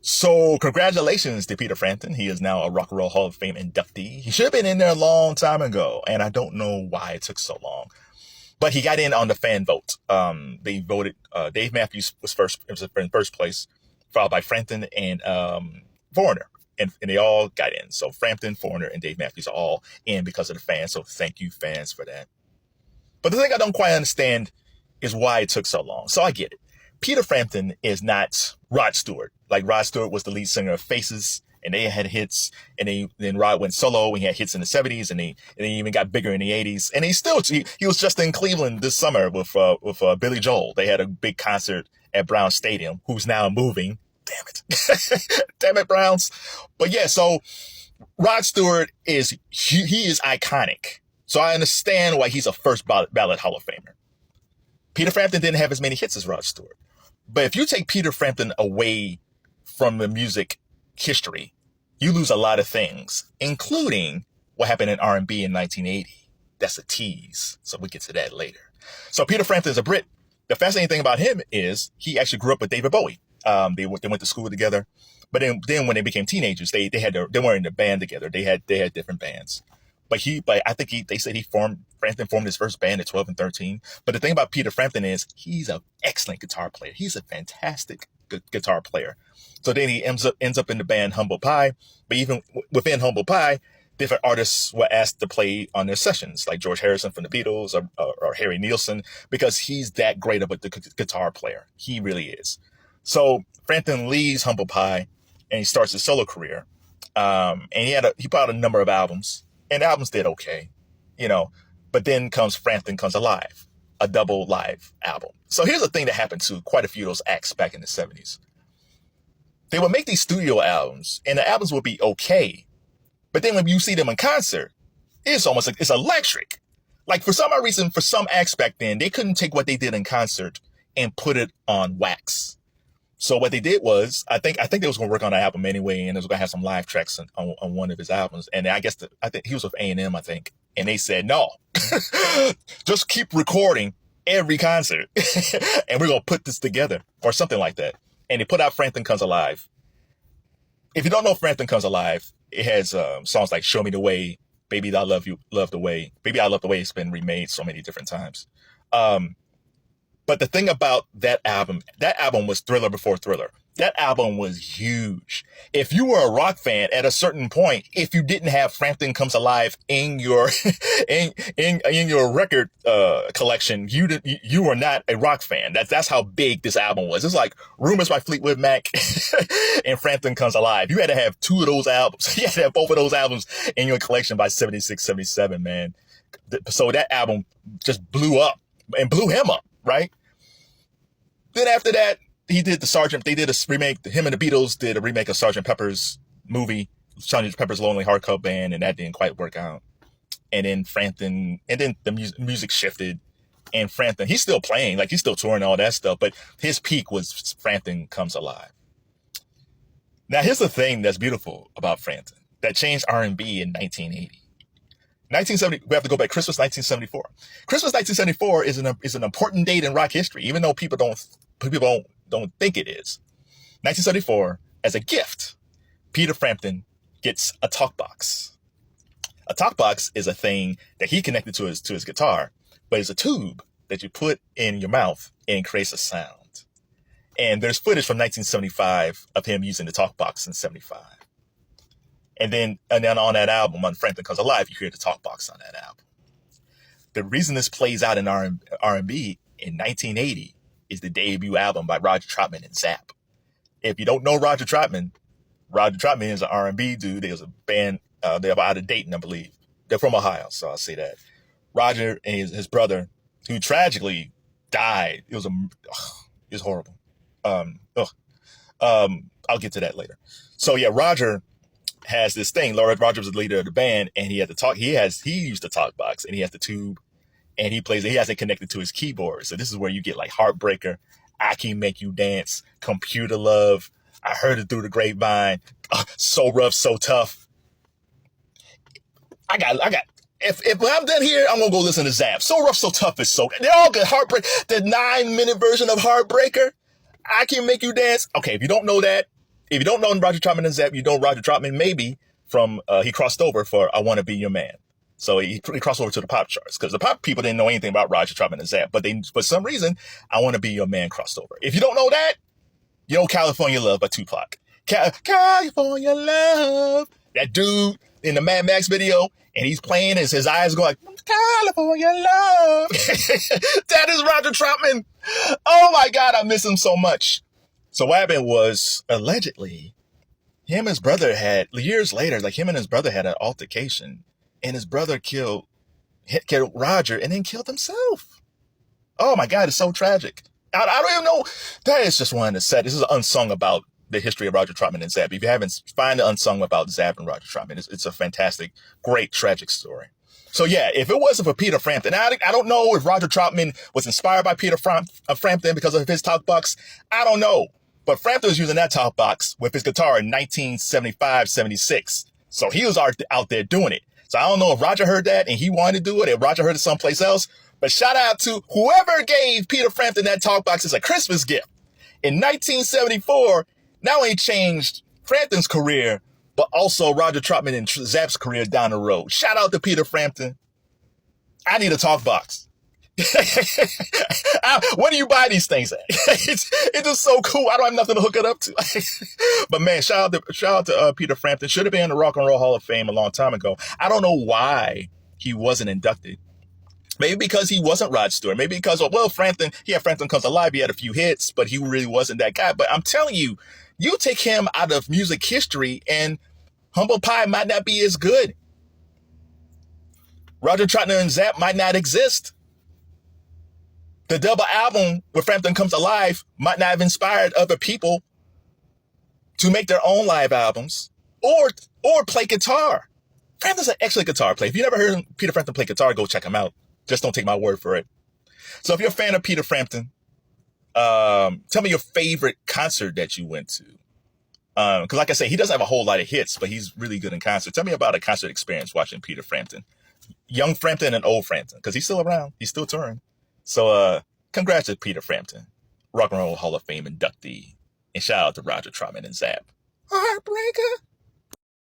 So congratulations to Peter Frampton. He is now a Rock and Roll Hall of Fame inductee. He should have been in there a long time ago, and I don't know why it took so long. But he got in on the fan vote. They voted. Dave Matthews was in first place, followed by Frampton and Foreigner, and they all got in. So Frampton, Foreigner, and Dave Matthews are all in because of the fans. So thank you, fans, for that. But the thing I don't quite understand is why it took so long. So I get it. Peter Frampton is not Rod Stewart. Like Rod Stewart was the lead singer of Faces, and they had hits, and then Rod went solo, and he had hits in the 70s, and they even got bigger in the 80s. And he was just in Cleveland this summer with Billy Joel. They had a big concert at Brown Stadium, who's now moving. Damn it. Damn it, Browns. But yeah, so Rod Stewart is iconic. So I understand why he's a first ballot Hall of Famer. Peter Frampton didn't have as many hits as Rod Stewart. But if you take Peter Frampton away from the music history, you lose a lot of things, including what happened in R&B in 1980. That's a tease. So we'll get to that later. So Peter Frampton is a Brit. The fascinating thing about him is he actually grew up with David Bowie. They went to school together. But then when they became teenagers, they weren't in a band together. They had different bands. But I think they said Frampton formed his first band at 12 and 13. But the thing about Peter Frampton is he's an excellent guitar player. He's a fantastic guitar player. So then he ends up in the band Humble Pie. But even within Humble Pie, different artists were asked to play on their sessions, like George Harrison from the Beatles or Harry Nilsson, because he's that great of a guitar player. He really is. So Frampton leaves Humble Pie and he starts his solo career. And he put out a number of albums. And the albums did okay, but then Frampton Comes Alive, a double live album. So here's the thing that happened to quite a few of those acts back in the 70s. They would make these studio albums, and the albums would be okay. But then when you see them in concert, it's electric. Like for some reason, for some acts back then, they couldn't take what they did in concert and put it on wax. So what they did was, I think they was going to work on an album anyway, and they was going to have some live tracks on one of his albums. And I think he was with A&M, I think. And they said, no, just keep recording every concert. And we're going to put this together or something like that. And they put out Frampton Comes Alive. If you don't know Frampton Comes Alive, it has songs like Show Me the Way, Baby I Love You, Love the Way. Baby I Love the Way has been remade so many different times. But the thing about that album was Thriller before Thriller. That album was huge. If you were a rock fan at a certain point, if you didn't have Frampton Comes Alive in your in your record collection, you were not a rock fan. That's how big this album was. It's like Rumors by Fleetwood Mac and Frampton Comes Alive. You had to have two of those albums. You had to have both of those albums in your collection by 76, 77, man. So that album just blew up and blew him up. Right? Then after that, he did they did a remake, him and the Beatles did a remake of Sgt. Pepper's movie, Sgt. Pepper's Lonely Hearts Club Band, and that didn't quite work out. And then the music shifted, and Frampton, he's still playing, like he's still touring all that stuff, but his peak was Frampton Comes Alive. Now here's the thing that's beautiful about Frampton, that changed R&B in 1980. 1970, we have to go back. Christmas 1974. Christmas 1974 is an important date in rock history, even though people don't think it is. 1974, as a gift, Peter Frampton gets a talk box. A talk box is a thing that he connected to his guitar, but it's a tube that you put in your mouth and it creates a sound. And there's footage from 1975 of him using the talk box in 75. And then on that album, on Frampton Comes Alive, you hear the talk box on that album. The reason this plays out in R&B in 1980 is the debut album by Roger Troutman and Zapp. If you don't know Roger Troutman is an R&B dude. There's a band, they're out of Dayton, I believe. They're from Ohio, so I'll say that. Roger and his brother, who tragically died. It was horrible. I'll get to that later. So yeah, Roger has this thing. Roger was the leader of the band, and he used the talk box, and he has the tube, and he has it connected to his keyboard. So this is where you get like Heartbreaker, I Can Make You Dance, Computer Love, I Heard It Through the Grapevine, So Rough, So Tough. If I'm done here, I'm gonna go listen to Zapp. So Rough, So Tough is so good. They're all good. The 9-minute version of Heartbreaker, I Can Make You Dance. Okay, if you don't know that, If you don't know Roger Troutman and Zapp, you know Roger Troutman maybe from, he crossed over for I Want to Be Your Man. So he crossed over to the pop charts because the pop people didn't know anything about Roger Troutman and Zapp, but for some reason, I Want to Be Your Man crossed over. If you don't know that, you know California Love by Tupac. California Love. That dude in the Mad Max video, and he's playing as his eyes go like, California Love. That is Roger Troutman. Oh my God, I miss him so much. So what happened was, allegedly, him and his brother had, years later, like him and his brother had an altercation, and his brother killed Roger and then killed himself. Oh my God, it's so tragic. I don't even know. That is just one of the sad. This is unsung about the history of Roger Troutman and Zapp. If you haven't, find the unsung about Zapp and Roger Troutman. It's a fantastic, great, tragic story. So yeah, if it wasn't for Peter Frampton, I don't know if Roger Troutman was inspired by Peter Frampton because of his talk box. I don't know. But Frampton was using that talk box with his guitar in 1975, 76. So he was out there doing it. So I don't know if Roger heard that and he wanted to do it, if Roger heard it someplace else. But shout out to whoever gave Peter Frampton that talk box as a Christmas gift. In 1974, not only changed Frampton's career, but also Roger Troutman and Zapp's career down the road. Shout out to Peter Frampton. I need a talk box. When do you buy these things at? It's just so cool. I don't have nothing to hook it up to. But man, shout out to Peter Frampton. Should have been in the Rock and Roll Hall of Fame a long time ago. I don't know why he wasn't inducted. Maybe because he wasn't Rod Stewart. Maybe because, well, Frampton Comes Alive. He had a few hits, but he really wasn't that guy. But I'm telling you, you take him out of music history and Humble Pie might not be as good. Roger Troutman and Zapp might not exist. The double album with Frampton Comes Alive might not have inspired other people to make their own live albums or play guitar. Frampton's an excellent guitar player. If you never heard Peter Frampton play guitar, go check him out. Just don't take my word for it. So if you're a fan of Peter Frampton, tell me your favorite concert that you went to. Because like I say, he doesn't have a whole lot of hits, but he's really good in concert. Tell me about a concert experience watching Peter Frampton. Young Frampton and old Frampton, because he's still around. He's still touring. So congrats to Peter Frampton, Rock and Roll Hall of Fame inductee. And shout out to Roger Troutman and Zapp. Heartbreaker.